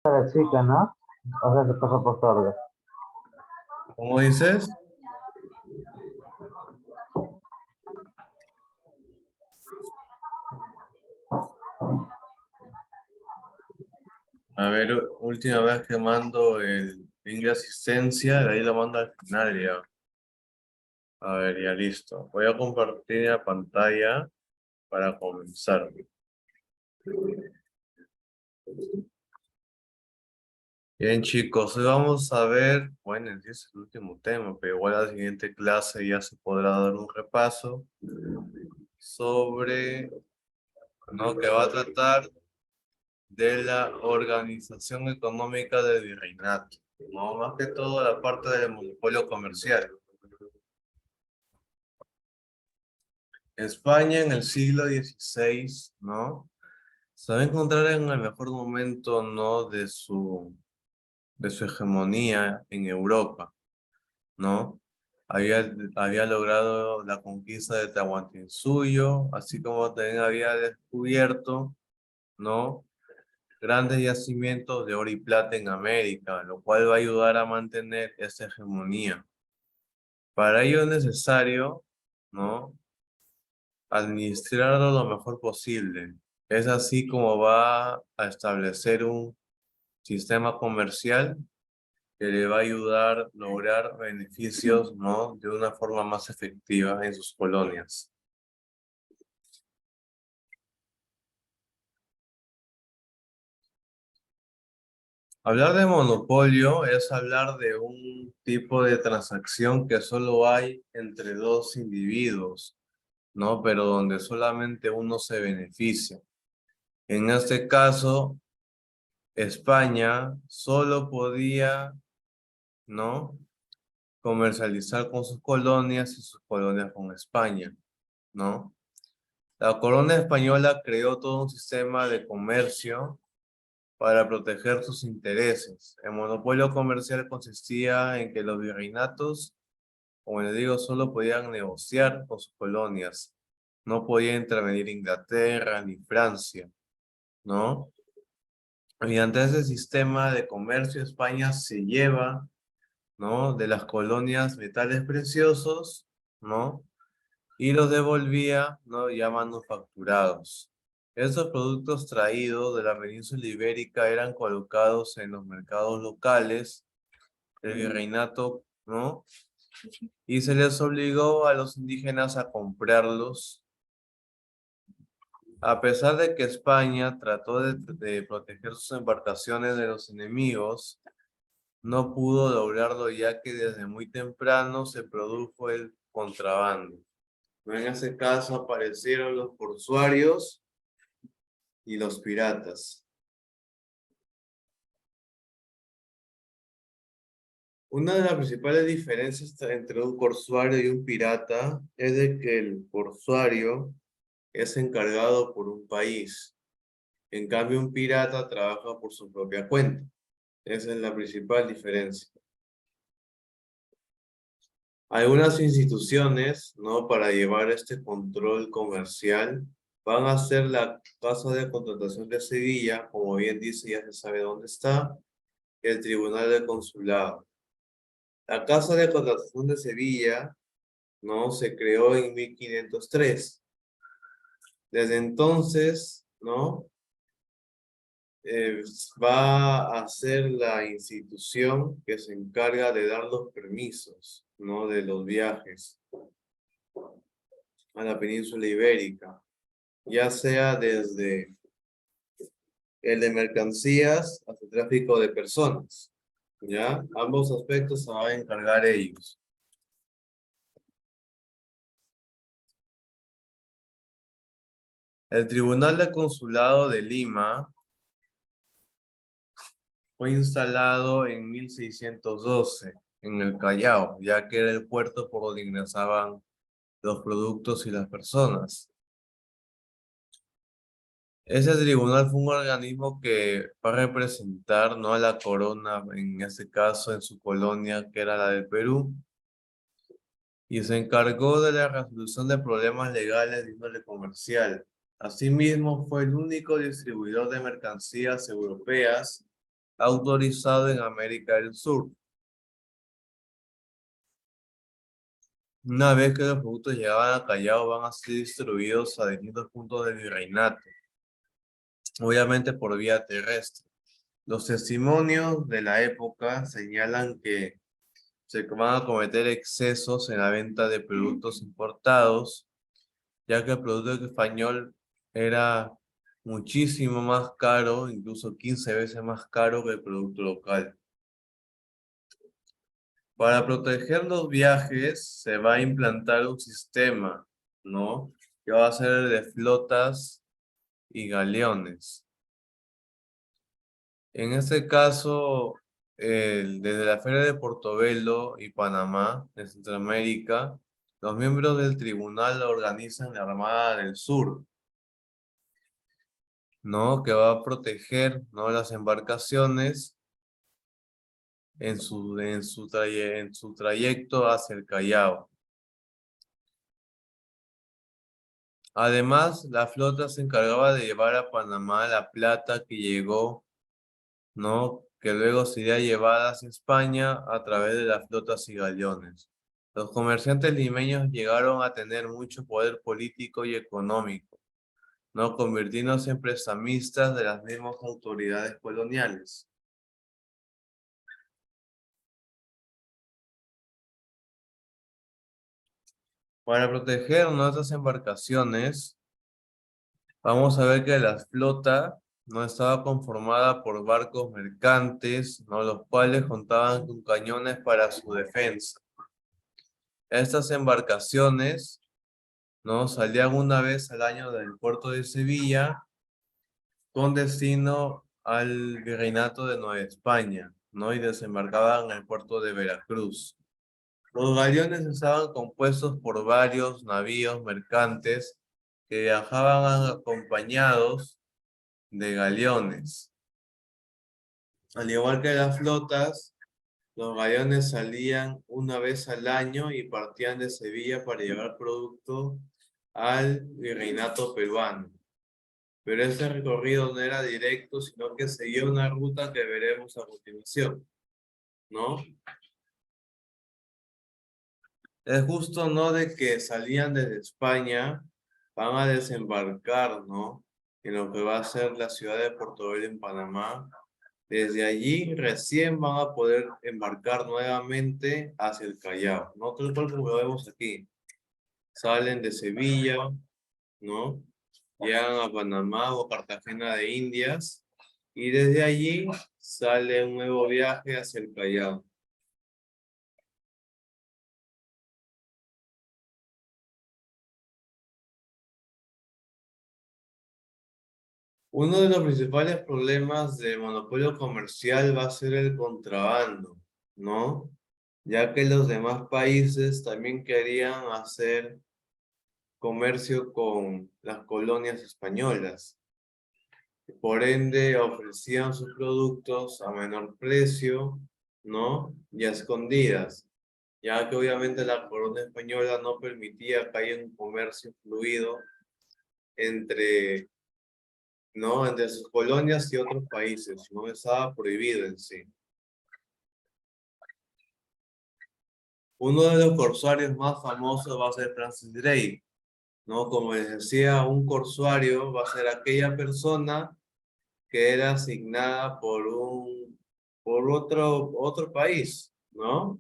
La chica, ¿no? O sea, se pasó por sordo. ¿Cómo dices? A ver, última vez que mando el link de asistencia, de ahí lo mando al final ya. A ver, ya listo. Voy a compartir la pantalla para comenzar. Bien, chicos, hoy vamos a ver, bueno, ese es el último tema, pero igual la siguiente clase ya se podrá dar un repaso sobre, ¿no? Que va a tratar de la organización económica del virreinato, ¿no? Más que todo la parte del monopolio comercial. España en el siglo XVI, ¿no? Se va a encontrar en el mejor momento, ¿no? De su hegemonía en Europa, ¿no? Había logrado la conquista de Tahuantinsuyo, así como también había descubierto, ¿no? Grandes yacimientos de oro y plata en América, lo cual va a ayudar a mantener esa hegemonía. Para ello es necesario, ¿no? Administrarlo lo mejor posible. Es así como va a establecer un sistema comercial que le va a ayudar a lograr beneficios, ¿no? De una forma más efectiva en sus colonias. Hablar de monopolio es hablar de un tipo de transacción que solo hay entre dos individuos, ¿no? Pero donde solamente uno se beneficia. En este caso, España solo podía, ¿no? Comercializar con sus colonias y sus colonias con España, ¿no? La corona española creó todo un sistema de comercio para proteger sus intereses. El monopolio comercial consistía en que los virreinatos, como les digo, solo podían negociar con sus colonias. No podía intervenir Inglaterra ni Francia, ¿no? Mediante ese sistema de comercio, España se lleva, ¿no? De las colonias metales preciosos, ¿no? Y los devolvía, ¿no? Ya manufacturados. Estos productos traídos de la península ibérica eran colocados en los mercados locales del virreinato, ¿no? Y se les obligó a los indígenas a comprarlos. A pesar de que España trató de proteger sus embarcaciones de los enemigos, no pudo lograrlo ya que desde muy temprano se produjo el contrabando. En ese caso aparecieron los portuarios y los piratas. Una de las principales diferencias entre un corsario y un pirata es de que el corsario es encargado por un país. En cambio, un pirata trabaja por su propia cuenta. Esa es la principal diferencia. Algunas instituciones, ¿no? Para llevar este control comercial van a ser la Casa de Contratación de Sevilla, como bien dice, ya se sabe dónde está, el Tribunal del Consulado. La Casa de Contratación de Sevilla, ¿no? Se creó en 1503. Desde entonces, ¿no? Eh, Va a ser la institución que se encarga de dar los permisos, ¿no? De los viajes a la península ibérica, ya sea desde el de mercancías hasta el tráfico de personas, ¿ya? Ambos aspectos se van a encargar ellos. El Tribunal de Consulado de Lima fue instalado en 1612 en el Callao, ya que era el puerto por donde ingresaban los productos y las personas. Ese tribunal fue un organismo que va a representar, ¿no? A la corona, en este caso en su colonia, que era la del Perú, y se encargó de la resolución de problemas legales de índole comercial. Asimismo, fue el único distribuidor de mercancías europeas autorizado en América del Sur. Una vez que los productos llegaban a Callao, van a ser distribuidos a distintos puntos del virreinato, obviamente por vía terrestre. Los testimonios de la época señalan que se van a cometer excesos en la venta de productos importados, ya que el producto español era muchísimo más caro, incluso 15 veces más caro que el producto local. Para proteger los viajes se va a implantar un sistema, ¿no? Que va a ser el de flotas y galeones. En este caso, desde la Feria de Portobelo y Panamá, de Centroamérica, los miembros del tribunal organizan la Armada del Sur, ¿no? Que va a proteger, ¿no?, las embarcaciones en su trayecto hacia el Callao. Además, la flota se encargaba de llevar a Panamá la plata que llegó, ¿no?, que luego sería llevada hacia España a través de las flotas y galeones. Los comerciantes limeños llegaron a tener mucho poder político y económico, ¿no?, convirtiéndose en prestamistas de las mismas autoridades coloniales. Para proteger nuestras embarcaciones, vamos a ver que la flota no estaba conformada por barcos mercantes, ¿no?, los cuales contaban con cañones para su defensa. Estas embarcaciones, ¿no?, salían una vez al año del puerto de Sevilla con destino al Virreinato de Nueva España, ¿no?, y desembarcaban en el puerto de Veracruz. Los galeones estaban compuestos por varios navíos mercantes que viajaban acompañados de galeones. Al igual que las flotas, los galeones salían una vez al año y partían de Sevilla para llevar producto al virreinato peruano. Pero ese recorrido no era directo, sino que seguía una ruta que veremos a continuación, ¿no? Es justo, ¿no?, de que salían desde España, van a desembarcar, ¿no?, en lo que va a ser la ciudad de Portobelo en Panamá. Desde allí recién van a poder embarcar nuevamente hacia el Callao, ¿no? Tal cual como lo vemos aquí. Salen de Sevilla, ¿no? Llegan a Panamá o Cartagena de Indias y desde allí sale un nuevo viaje hacia el Callao. Uno de los principales problemas del monopolio comercial va a ser el contrabando, ¿no? Ya que los demás países también querían hacer comercio con las colonias españolas. Por ende, ofrecían sus productos a menor precio, ¿no?, y a escondidas, ya que obviamente la corona española no permitía que haya un comercio fluido entre, ¿no?, entre sus colonias y otros países, no estaba prohibido en sí. Uno de los corsarios más famosos va a ser Francis Drake, ¿no? Como les decía, un corsario va a ser aquella persona que era asignada por otro país, ¿no?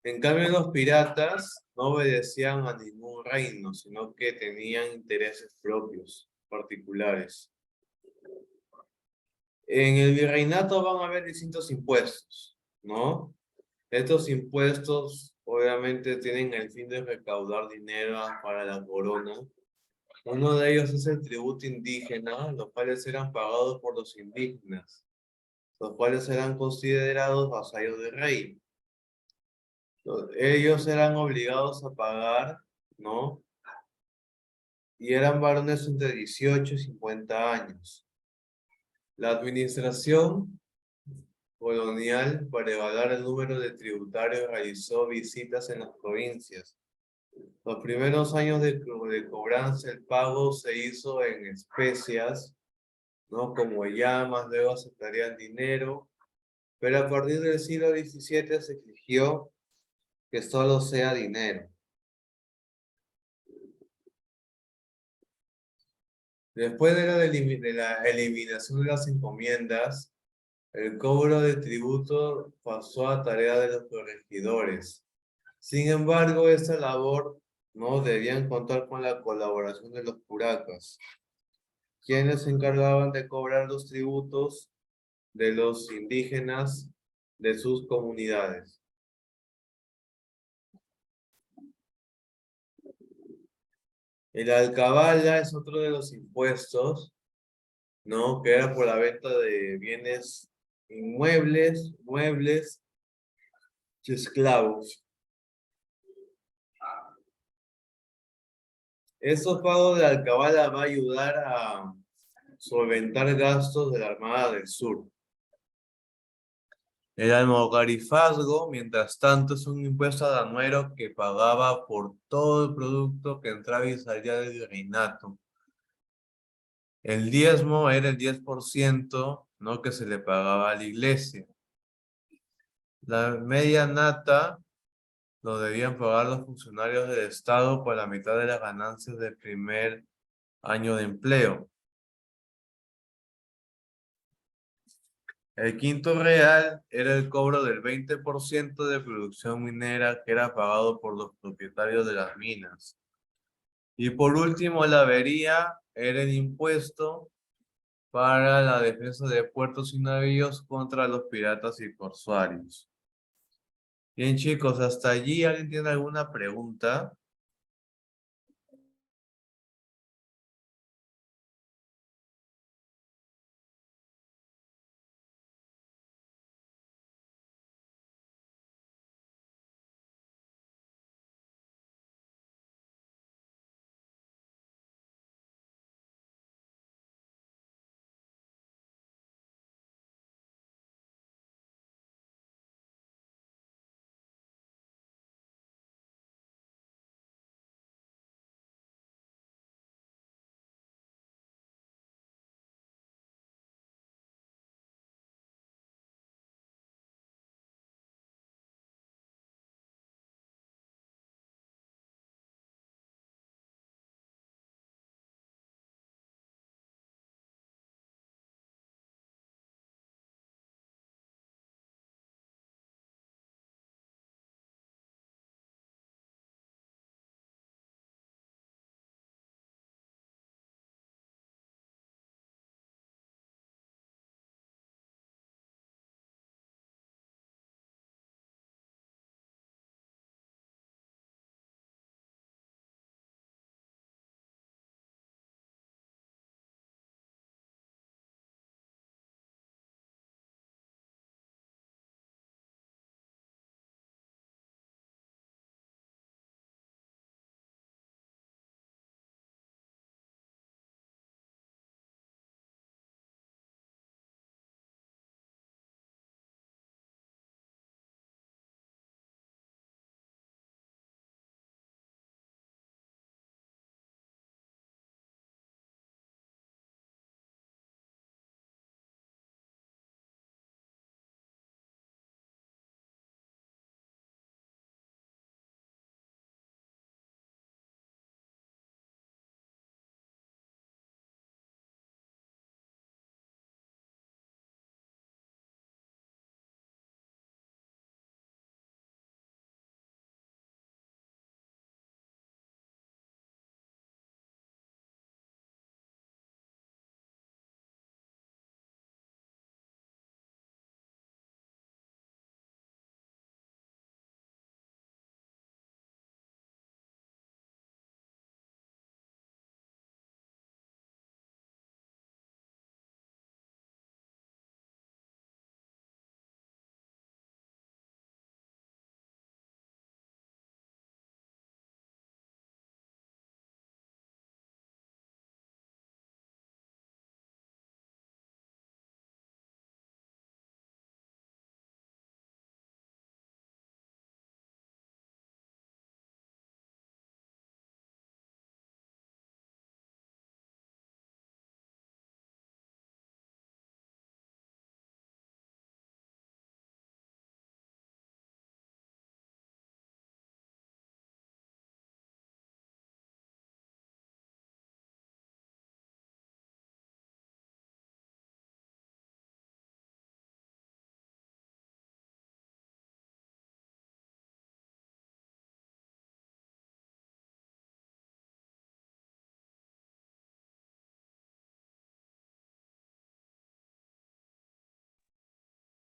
En cambio, los piratas no obedecían a ningún reino, sino que tenían intereses propios, particulares. En el virreinato van a haber distintos impuestos, ¿no? Estos impuestos obviamente tienen el fin de recaudar dinero para la corona. Uno de ellos es el tributo indígena, los cuales eran pagados por los indígenas, los cuales eran considerados vasallos del rey. Ellos eran obligados a pagar, ¿no? Y eran varones entre 18 y 50 años. La administración colonial, para evaluar el número de tributarios, realizó visitas en las provincias. Los primeros años de cobranza, el pago se hizo en especias, ¿no? Como llamas, luego aceptarían dinero, pero a partir del siglo XVII se exigió que solo sea dinero. Después de la eliminación de las encomiendas, el cobro de tributo pasó a tarea de los corregidores. Sin embargo, esta labor no debían contar con la colaboración de los curacas, quienes se encargaban de cobrar los tributos de los indígenas de sus comunidades. El alcabala es otro de los impuestos, ¿no? Que era por la venta de bienes inmuebles, muebles y esclavos. Estos pagos de alcabala va a ayudar a solventar gastos de la Armada del Sur. El almogarifazgo, mientras tanto, es un impuesto aduanero que pagaba por todo el producto que entraba y salía del virreinato. El diezmo era el 10%, ¿no? Que se le pagaba a la iglesia. La media nata lo debían pagar los funcionarios del Estado por la mitad de las ganancias del primer año de empleo. El quinto real era el cobro del 20% de producción minera que era pagado por los propietarios de las minas. Y por último, la avería era el impuesto para la defensa de puertos y navíos contra los piratas y corsarios. Bien, chicos, hasta allí, ¿alguien tiene alguna pregunta?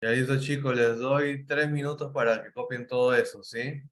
Ya listo, chicos, les doy 3 minutos para que copien todo eso, ¿sí?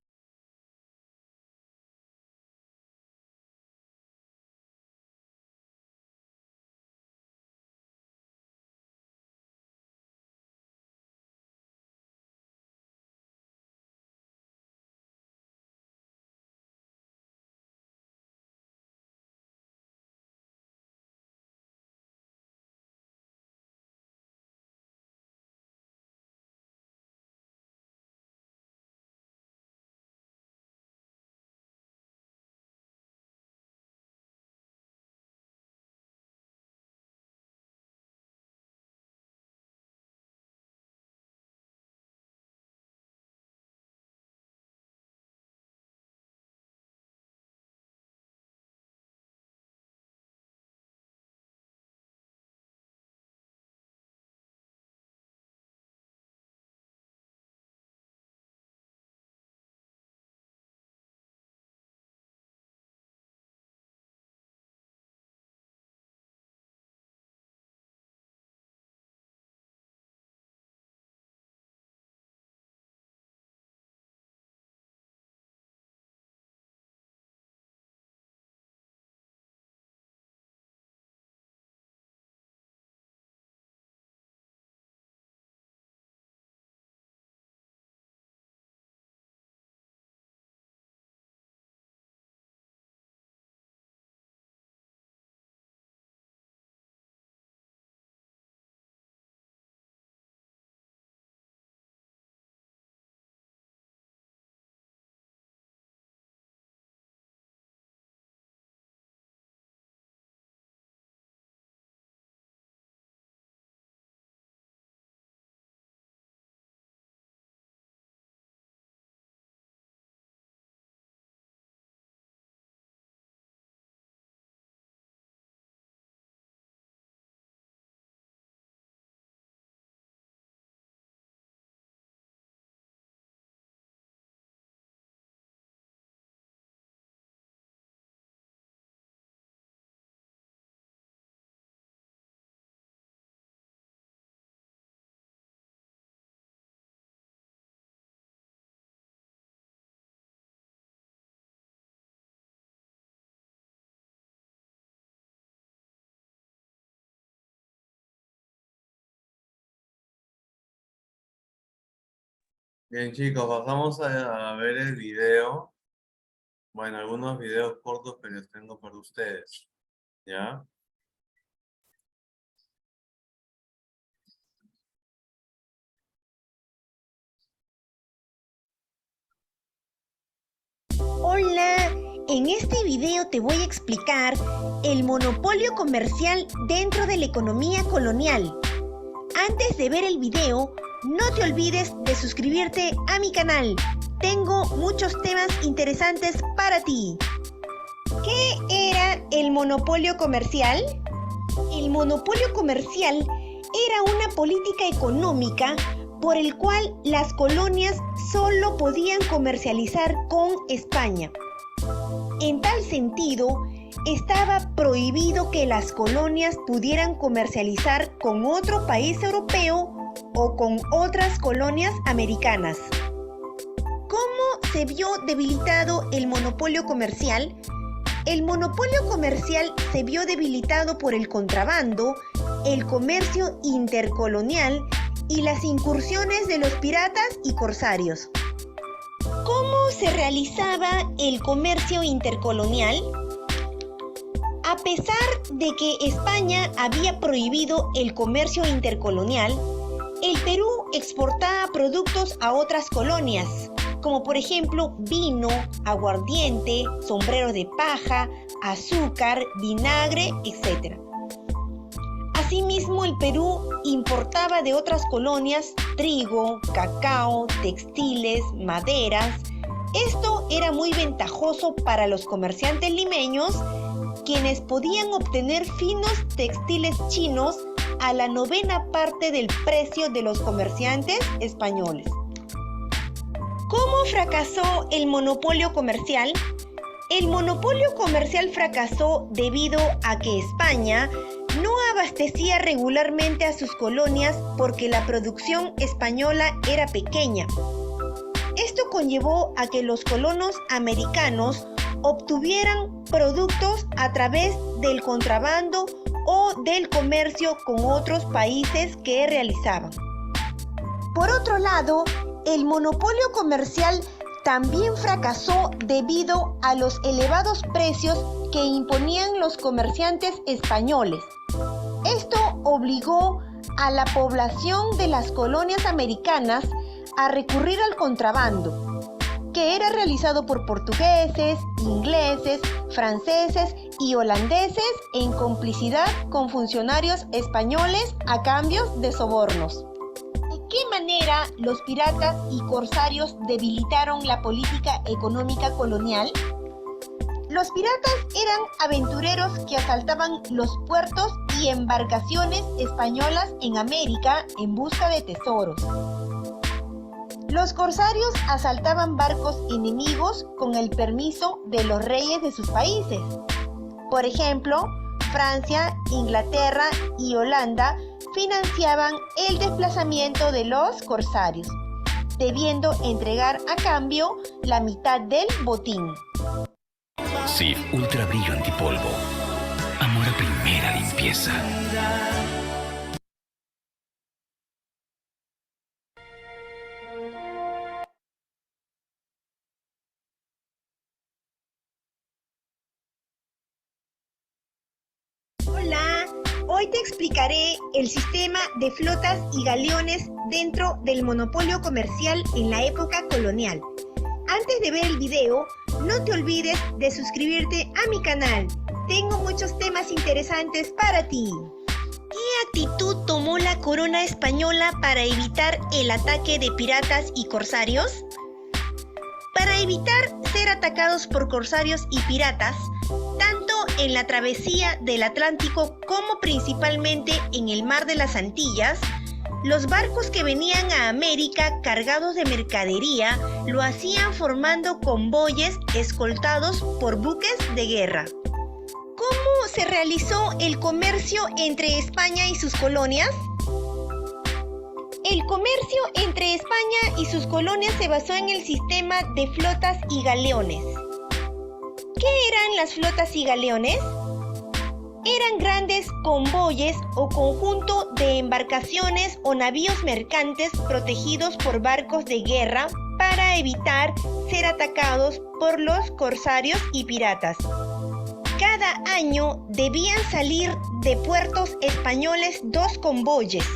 Bien, chicos, vamos a ver el video. Bueno, algunos videos cortos que les tengo para ustedes, ¿ya? Hola, en este video te voy a explicar el monopolio comercial dentro de la economía colonial. Antes de ver el video, no te olvides de suscribirte a mi canal. Tengo muchos temas interesantes para ti. ¿Qué era el monopolio comercial? El monopolio comercial era una política económica por el cual las colonias solo podían comercializar con España. En tal sentido, estaba prohibido que las colonias pudieran comercializar con otro país europeo o con otras colonias americanas. ¿Cómo se vio debilitado el monopolio comercial? El monopolio comercial se vio debilitado por el contrabando, el comercio intercolonial y las incursiones de los piratas y corsarios. ¿Cómo se realizaba el comercio intercolonial? A pesar de que España había prohibido el comercio intercolonial, el Perú exportaba productos a otras colonias, como por ejemplo vino, aguardiente, sombreros de paja, azúcar, vinagre, etc. Asimismo, el Perú importaba de otras colonias trigo, cacao, textiles, maderas. Esto era muy ventajoso para los comerciantes limeños, quienes podían obtener finos textiles chinos a la 9ª parte del precio de los comerciantes españoles. ¿Cómo fracasó el monopolio comercial? El monopolio comercial fracasó debido a que España no abastecía abastecía regularmente a sus colonias porque la producción española era pequeña. Esto conllevó a que los colonos americanos obtuvieran productos a través del contrabando o del comercio con otros países que realizaban. Por otro lado, el monopolio comercial también fracasó debido a los elevados precios que imponían los comerciantes españoles. Esto obligó a la población de las colonias americanas a recurrir al contrabando, que era realizado por portugueses, ingleses, franceses y holandeses en complicidad con funcionarios españoles a cambio de sobornos. ¿De qué manera los piratas y corsarios debilitaron la política económica colonial? Los piratas eran aventureros que asaltaban los puertos y embarcaciones españolas en América en busca de tesoros. Los corsarios asaltaban barcos enemigos con el permiso de los reyes de sus países. Por ejemplo, Francia, Inglaterra y Holanda financiaban el desplazamiento de los corsarios, debiendo entregar a cambio la mitad del botín. Cif Ultra Brillo Antipolvo. Amor a primera limpieza. Hola, hoy te explicaré el sistema de flotas y galeones dentro del monopolio comercial en la época colonial. Antes de ver el video, no te olvides de suscribirte a mi canal. Tengo muchos temas interesantes para ti. ¿Qué actitud tomó la corona española para evitar el ataque de piratas y corsarios? Para evitar ser atacados por corsarios y piratas, tanto en la travesía del Atlántico como principalmente en el Mar de las Antillas, los barcos que venían a América cargados de mercadería lo hacían formando convoyes escoltados por buques de guerra. ¿Cómo se realizó el comercio entre España y sus colonias? El comercio entre España y sus colonias se basó en el sistema de flotas y galeones. ¿Qué eran las flotas y galeones? Eran grandes convoyes o conjunto de embarcaciones o navíos mercantes protegidos por barcos de guerra para evitar ser atacados por los corsarios y piratas. Cada año debían salir de puertos españoles 2 convoyes.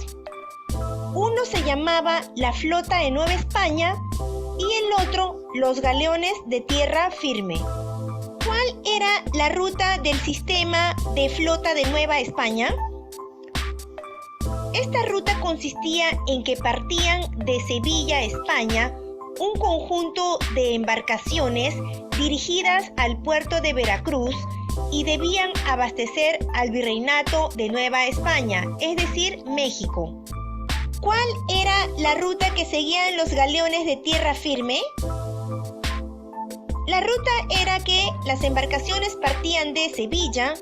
Uno se llamaba la Flota de Nueva España y el otro los galeones de tierra firme. ¿Cuál era la ruta del sistema de flota de Nueva España? Esta ruta consistía en que partían de Sevilla, España, un conjunto de embarcaciones dirigidas al puerto de Veracruz y debían abastecer al Virreinato de Nueva España, es decir, México. ¿Cuál era la ruta que seguían los galeones de tierra firme? La ruta era que las embarcaciones partían de Sevilla,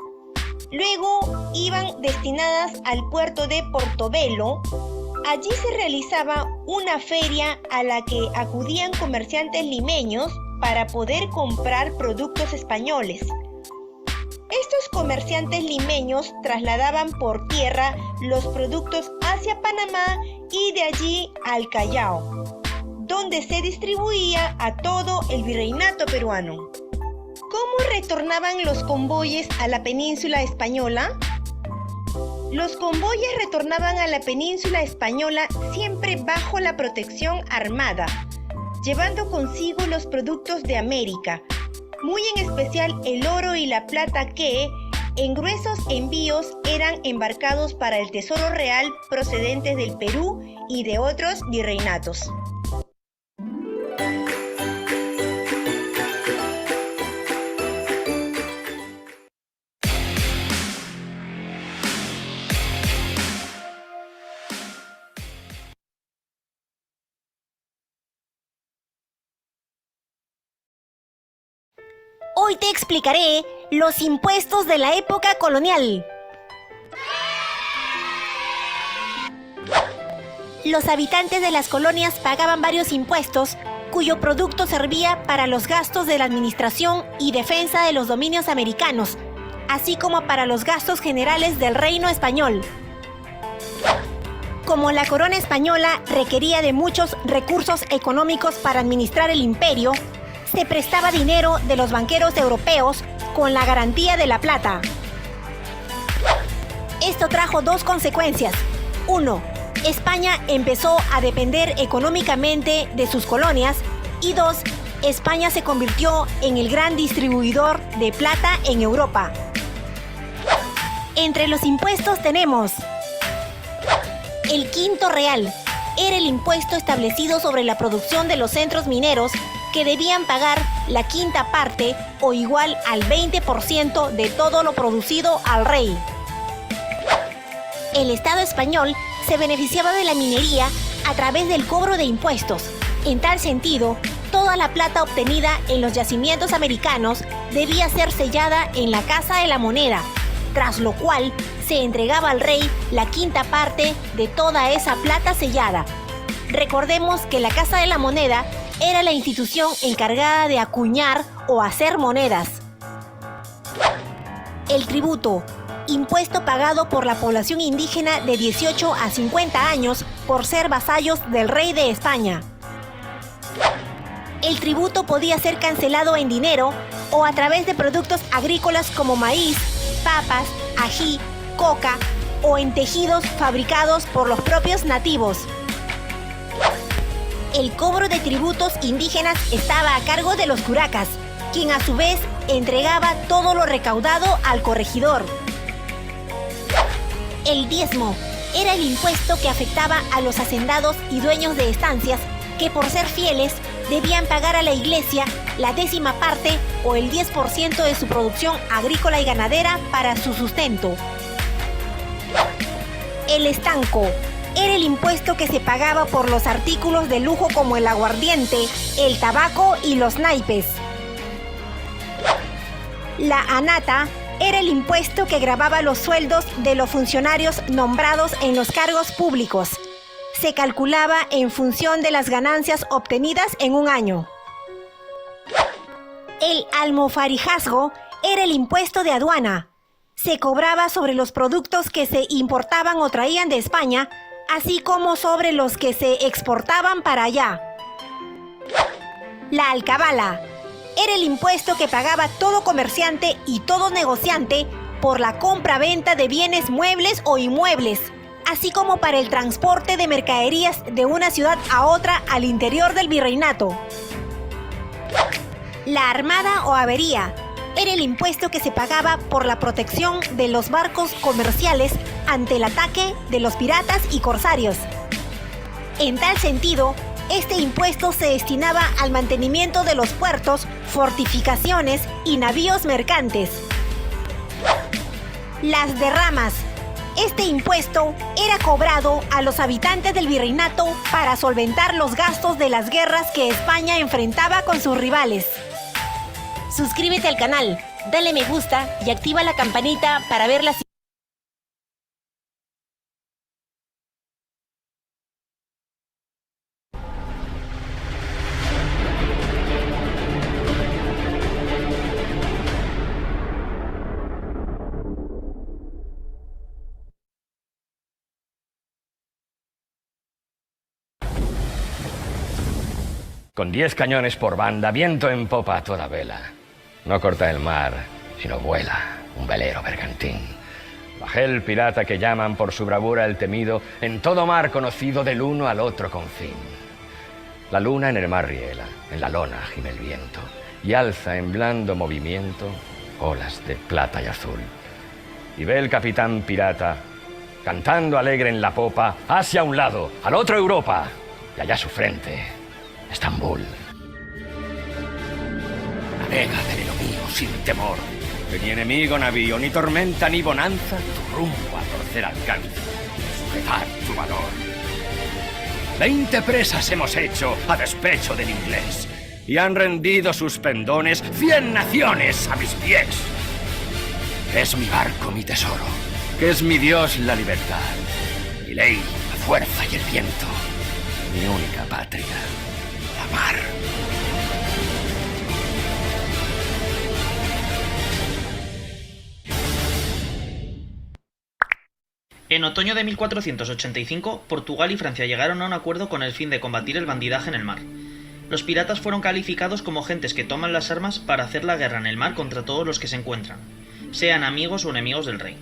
luego iban destinadas al puerto de Portobelo. Allí se realizaba una feria a la que acudían comerciantes limeños para poder comprar productos españoles. Estos comerciantes limeños trasladaban por tierra los productos hacia Panamá y de allí al Callao, donde se distribuía a todo el virreinato peruano. ¿Cómo retornaban los convoyes a la península española? Los convoyes retornaban a la península española siempre bajo la protección armada, llevando consigo los productos de América, muy en especial el oro y la plata que, en gruesos envíos, eran embarcados para el tesoro real procedentes del Perú y de otros virreinatos. Hoy te explicaré los impuestos de la época colonial. Los habitantes de las colonias pagaban varios impuestos, cuyo producto servía para los gastos de la administración y defensa de los dominios americanos, así como para los gastos generales del reino español. Como la corona española requería de muchos recursos económicos para administrar el imperio, se prestaba dinero de los banqueros europeos con la garantía de la plata. Esto trajo dos consecuencias. 1. España empezó a depender económicamente de sus colonias. Y 2. España se convirtió en el gran distribuidor de plata en Europa. Entre los impuestos tenemos el quinto real. Era el impuesto establecido sobre la producción de los centros mineros que debían pagar la quinta parte o igual al 20% de todo lo producido al rey. El Estado español se beneficiaba de la minería a través del cobro de impuestos. En tal sentido, toda la plata obtenida en los yacimientos americanos debía ser sellada en la Casa de la Moneda, tras lo cual se entregaba al rey la quinta parte de toda esa plata sellada. Recordemos que la Casa de la Moneda era la institución encargada de acuñar o hacer monedas. El tributo, impuesto pagado por la población indígena de 18 a 50 años por ser vasallos del rey de España. El tributo podía ser cancelado en dinero o a través de productos agrícolas como maíz, papas, ají, coca o en tejidos fabricados por los propios nativos. El cobro de tributos indígenas estaba a cargo de los curacas, quien a su vez entregaba todo lo recaudado al corregidor. El diezmo era el impuesto que afectaba a los hacendados y dueños de estancias que por ser fieles debían pagar a la iglesia la 10ª parte o el 10% de su producción agrícola y ganadera para su sustento. El estanco era el impuesto que se pagaba por los artículos de lujo como el aguardiente, el tabaco y los naipes. La anata era el impuesto que gravaba los sueldos de los funcionarios nombrados en los cargos públicos. Se calculaba en función de las ganancias obtenidas en un año. El almofarajazgo era el impuesto de aduana. Se cobraba sobre los productos que se importaban o traían de España, así como sobre los que se exportaban para allá. La alcabala era el impuesto que pagaba todo comerciante y todo negociante por la compra-venta de bienes muebles o inmuebles, así como para el transporte de mercaderías de una ciudad a otra al interior del virreinato. La armada o avería era el impuesto que se pagaba por la protección de los barcos comerciales ante el ataque de los piratas y corsarios. En tal sentido, este impuesto se destinaba al mantenimiento de los puertos, fortificaciones y navíos mercantes. Las derramas. Este impuesto era cobrado a los habitantes del virreinato para solventar los gastos de las guerras que España enfrentaba con sus rivales. Suscríbete al canal, dale me gusta y activa la campanita para ver las... Con 10 cañones por banda, viento en popa a toda vela. No corta el mar, sino vuela, un velero bergantín. Bajel pirata que llaman por su bravura el temido, en todo mar conocido del uno al otro confín. La luna en el mar riela, en la lona gime el viento, y alza en blando movimiento olas de plata y azul. Y ve el capitán pirata, cantando alegre en la popa, hacia un lado, al otro Europa, y allá su frente, Estambul. Navega, velero mío, sin temor, que ni enemigo navío, ni tormenta, ni bonanza, tu rumbo a torcer alcanza, sujetar tu valor. 20 presas hemos hecho a despecho del inglés, y han rendido sus pendones 100 naciones a mis pies. Es mi barco mi tesoro, que es mi Dios la libertad, mi ley la fuerza y el viento. mi única patria, la mar. En otoño de 1485, Portugal y Francia llegaron a un acuerdo con el fin de combatir el bandidaje en el mar. Los piratas fueron calificados como gentes que toman las armas para hacer la guerra en el mar contra todos los que se encuentran, sean amigos o enemigos del rey.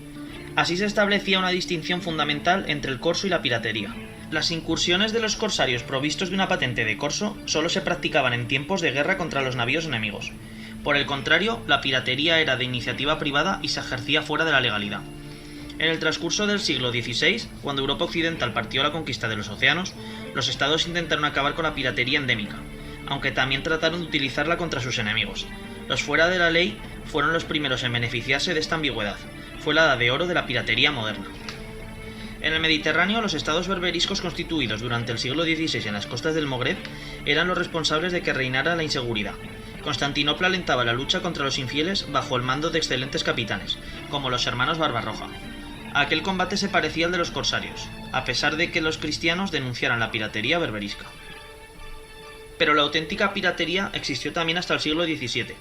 Así se establecía una distinción fundamental entre el corso y la piratería. Las incursiones de los corsarios provistos de una patente de corso solo se practicaban en tiempos de guerra contra los navíos enemigos. Por el contrario, la piratería era de iniciativa privada y se ejercía fuera de la legalidad. En el transcurso del siglo XVI, cuando Europa occidental partió a la conquista de los océanos, los estados intentaron acabar con la piratería endémica, aunque también trataron de utilizarla contra sus enemigos. Los fuera de la ley fueron los primeros en beneficiarse de esta ambigüedad. Fue la edad de oro de la piratería moderna. En el Mediterráneo, los estados berberiscos constituidos durante el siglo XVI en las costas del Magreb eran los responsables de que reinara la inseguridad. Constantinopla alentaba la lucha contra los infieles bajo el mando de excelentes capitanes, como los hermanos Barbarroja. Aquel combate se parecía al de los corsarios, a pesar de que los cristianos denunciaran la piratería berberisca. Pero la auténtica piratería existió también hasta el siglo XVII.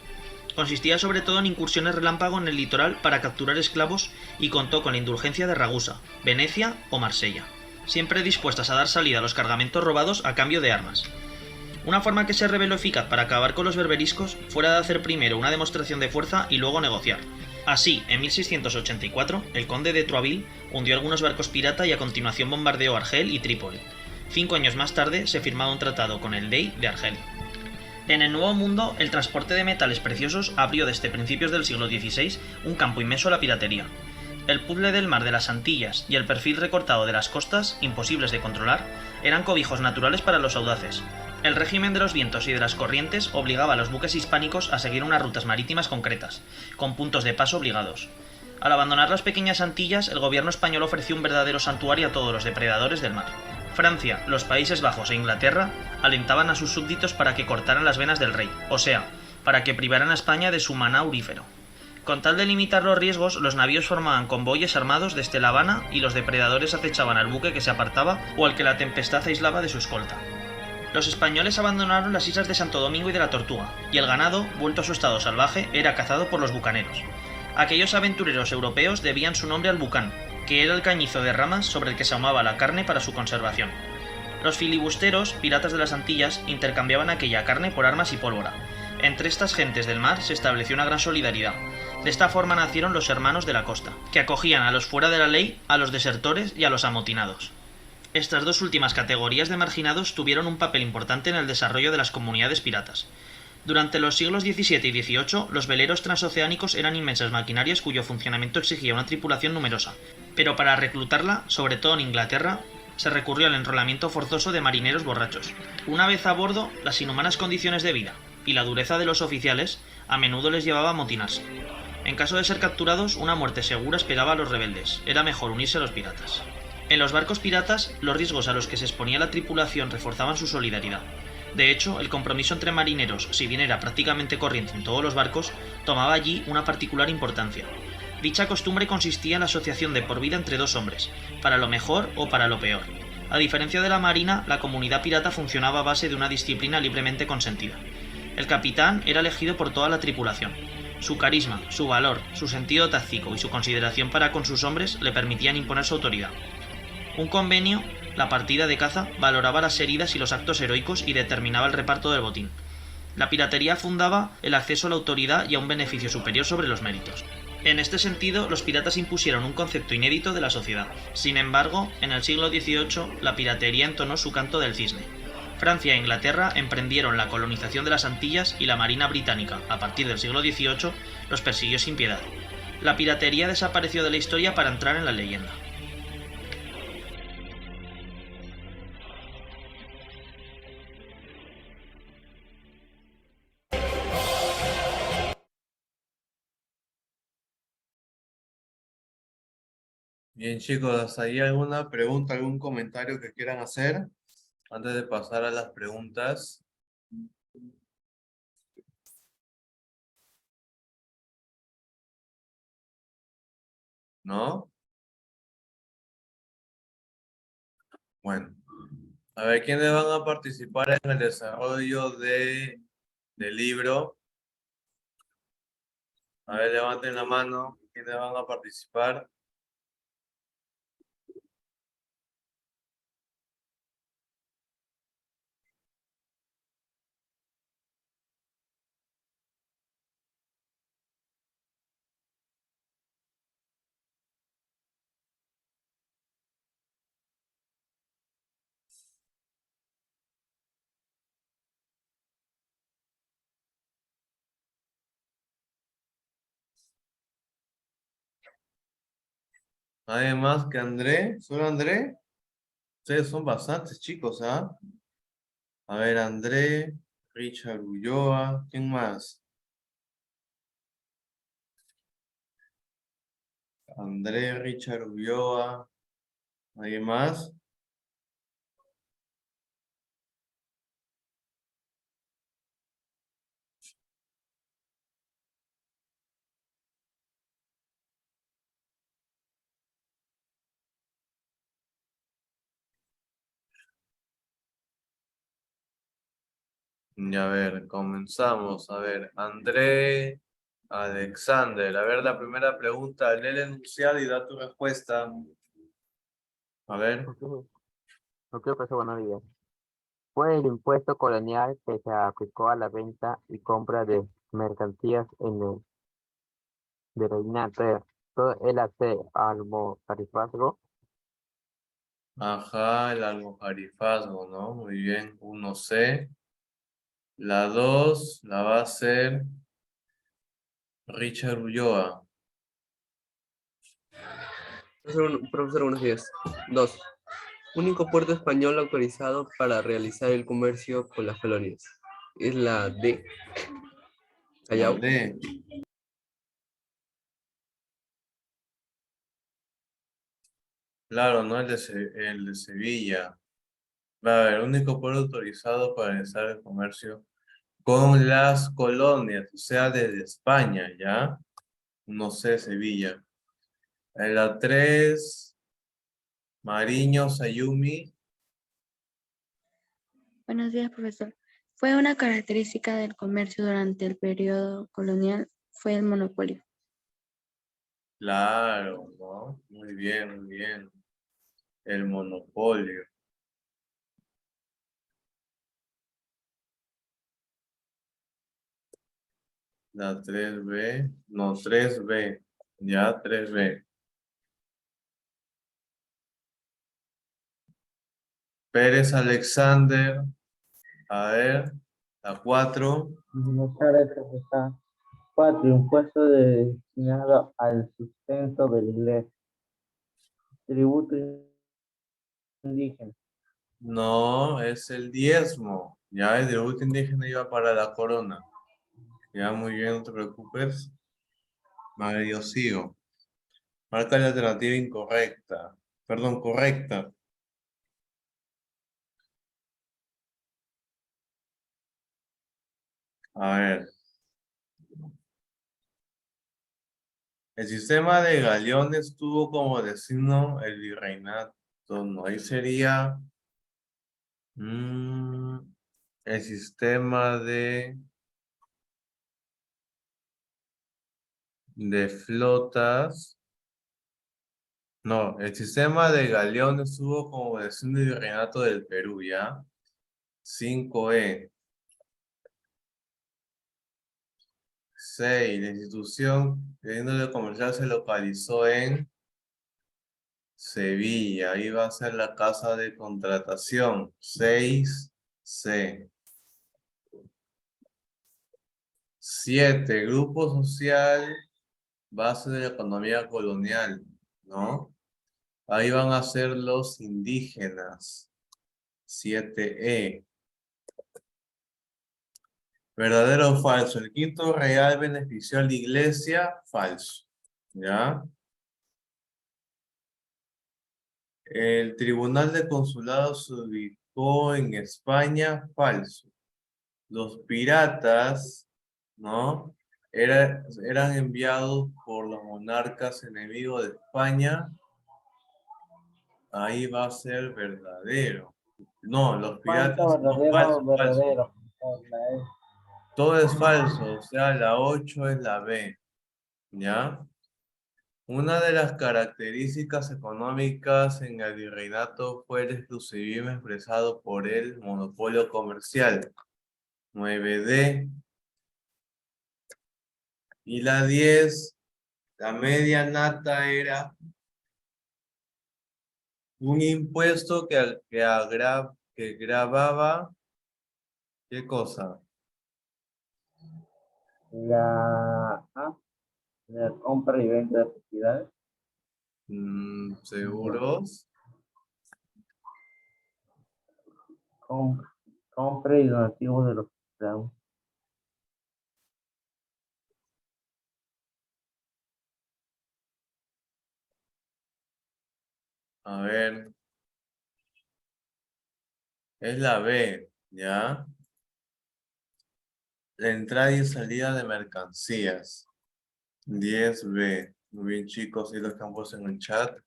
Consistía sobre todo en incursiones relámpago en el litoral para capturar esclavos y contó con la indulgencia de Ragusa, Venecia o Marsella, siempre dispuestas a dar salida a los cargamentos robados a cambio de armas. Una forma que se reveló eficaz para acabar con los berberiscos fuera de hacer primero una demostración de fuerza y luego negociar. Así, en 1684, el conde de Troisville hundió algunos barcos pirata y a continuación bombardeó Argel y Trípoli. 5 años más tarde se firmaba un tratado con el Dey de Argel. En el Nuevo Mundo, el transporte de metales preciosos abrió desde principios del siglo XVI un campo inmenso a la piratería. El puzzle del mar de las Antillas y el perfil recortado de las costas, imposibles de controlar, eran cobijos naturales para los audaces. El régimen de los vientos y de las corrientes obligaba a los buques hispánicos a seguir unas rutas marítimas concretas, con puntos de paso obligados. Al abandonar las pequeñas Antillas, el gobierno español ofreció un verdadero santuario a todos los depredadores del mar. Francia, los Países Bajos e Inglaterra alentaban a sus súbditos para que cortaran las venas del rey, o sea, para que privaran a España de su maná aurífero. Con tal de limitar los riesgos, los navíos formaban convoyes armados desde La Habana y los depredadores acechaban al buque que se apartaba o al que la tempestad aislaba de su escolta. Los españoles abandonaron las islas de Santo Domingo y de la Tortuga, y el ganado, vuelto a su estado salvaje, era cazado por los bucaneros. Aquellos aventureros europeos debían su nombre al bucán, que era el cañizo de ramas sobre el que se ahumaba la carne para su conservación. Los filibusteros, piratas de las Antillas, intercambiaban aquella carne por armas y pólvora. Entre estas gentes del mar se estableció una gran solidaridad. De esta forma nacieron los hermanos de la costa, que acogían a los fuera de la ley, a los desertores y a los amotinados. Estas dos últimas categorías de marginados tuvieron un papel importante en el desarrollo de las comunidades piratas. Durante los siglos XVII y XVIII, los veleros transoceánicos eran inmensas maquinarias cuyo funcionamiento exigía una tripulación numerosa, pero para reclutarla, sobre todo en Inglaterra, se recurrió al enrolamiento forzoso de marineros borrachos. Una vez a bordo, las inhumanas condiciones de vida y la dureza de los oficiales a menudo les llevaba a amotinarse. En caso de ser capturados, una muerte segura esperaba a los rebeldes. Era mejor unirse a los piratas. En los barcos piratas, los riesgos a los que se exponía la tripulación reforzaban su solidaridad. De hecho, el compromiso entre marineros, si bien era prácticamente corriente en todos los barcos, tomaba allí una particular importancia. Dicha costumbre consistía en la asociación de por vida entre dos hombres, para lo mejor o para lo peor. A diferencia de la marina, la comunidad pirata funcionaba a base de una disciplina libremente consentida. El capitán era elegido por toda la tripulación. Su carisma, su valor, su sentido táctico y su consideración para con sus hombres le permitían imponer su autoridad. Un convenio, la partida de caza, valoraba las heridas y los actos heroicos y determinaba el reparto del botín. La piratería fundaba el acceso a la autoridad y a un beneficio superior sobre los méritos. En este sentido, los piratas impusieron un concepto inédito de la sociedad. Sin embargo, en el siglo XVIII, la piratería entonó su canto del cisne. Francia e Inglaterra emprendieron la colonización de las Antillas y la Marina británica, a partir del siglo XVIII, los persiguió sin piedad. La piratería desapareció de la historia para entrar en la leyenda. Bien, chicos, ¿hay alguna pregunta, algún comentario que quieran hacer antes de pasar a las preguntas? ¿No? Bueno, A ver, ¿quiénes van a participar en el desarrollo del libro? A ver, levanten la mano. ¿Quiénes van a participar? ¿Nadie más que André? ¿Solo André? Ustedes son bastantes chicos, ¿ah? A ver, André, Richard Ulloa, ¿quién más? André, Richard Ulloa, ¿alguien más? Ya, a ver, comenzamos. A ver, André, Alexander. A ver, la primera pregunta. Lee el enunciado y da tu respuesta. A ver. Ok, ok, profesor, buenos días. Fue el impuesto colonial que se aplicó a la venta y compra de mercancías en el virreinato. Todo el hace almojarifazgo. Ajá, el almojarifazgo, ¿no? Muy bien. 1C. La 2 la va a hacer Richard Ulloa. Profesor, buenos días. 2. Único puerto español autorizado para realizar el comercio con las colonias. Es la D. La Callao. D. Claro, ¿no? El de Sevilla. A ver, único puerto autorizado para realizar el comercio con las colonias, o sea, desde España, ¿ya? No sé, Sevilla. En la 3, Mariño, Sayumi. Buenos días, profesor. Fue una característica del comercio durante el periodo colonial, fue el monopolio. Claro, ¿no? Muy bien, muy bien. El monopolio. La 3B. No, 3B. Ya, 3B. Pérez Alexander. A ver, la 4. Buenas tardes, profesor. 4. Impuesto destinado al sustento de la iglesia. Tributo indígena. No, es el diezmo. Ya, el tributo indígena iba para la corona. Ya, muy bien, no te preocupes. Vale, yo sigo. Marca la alternativa incorrecta. Perdón, correcta. A ver. El sistema de galeones tuvo como destino el virreinato. No, ahí sería el sistema de flotas. No, el sistema de galeones tuvo como destino el virreinato del Perú, ¿ya? 5E. 6. La institución de índole comercial se localizó en Sevilla. Ahí va a ser la casa de contratación. 6C. 7. Grupo social, base de la economía colonial, ¿no? Ahí van a ser los indígenas. 7E. ¿Verdadero o falso? El quinto real benefició a la iglesia. Falso. ¿Ya? El tribunal de consulado se ubicó en España. Falso. Los piratas, ¿no? Eran enviados por los monarcas enemigos de España. Ahí va a ser verdadero. No, los piratas Falso, son verdadero, falsos, falsos. verdadero. La E. Todo es falso, o sea, la 8 es la B, ¿ya? Una de las características económicas en el virreinato fue el exclusivismo expresado por el monopolio comercial. 9D. Y la 10, la media nata era un impuesto que gravaba, ¿qué cosa? La A, la compra y venta de propiedades. ¿Seguros? Compra y donativos de los ciudadanos. A ver, es la B, ¿ya? La entrada y salida de mercancías. 10B. Muy bien, chicos, y los que han puesto en el chat.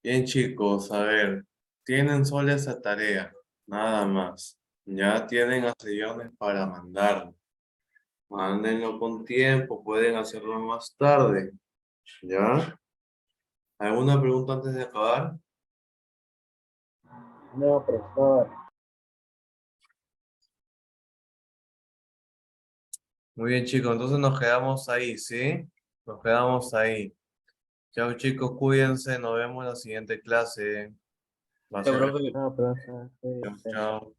Bien, chicos, a ver, tienen solo esa tarea, nada más. Ya tienen a sellones para mandarlo. Mándenlo con tiempo, pueden hacerlo más tarde. ¿Ya? ¿Alguna pregunta antes de acabar? No, profesor. Muy bien, chicos, entonces nos quedamos ahí, ¿sí? Nos quedamos ahí. Chao, chicos, cuídense, nos vemos en la siguiente clase. Va a Ya, ser... profe. No, profesor. Chao, chao.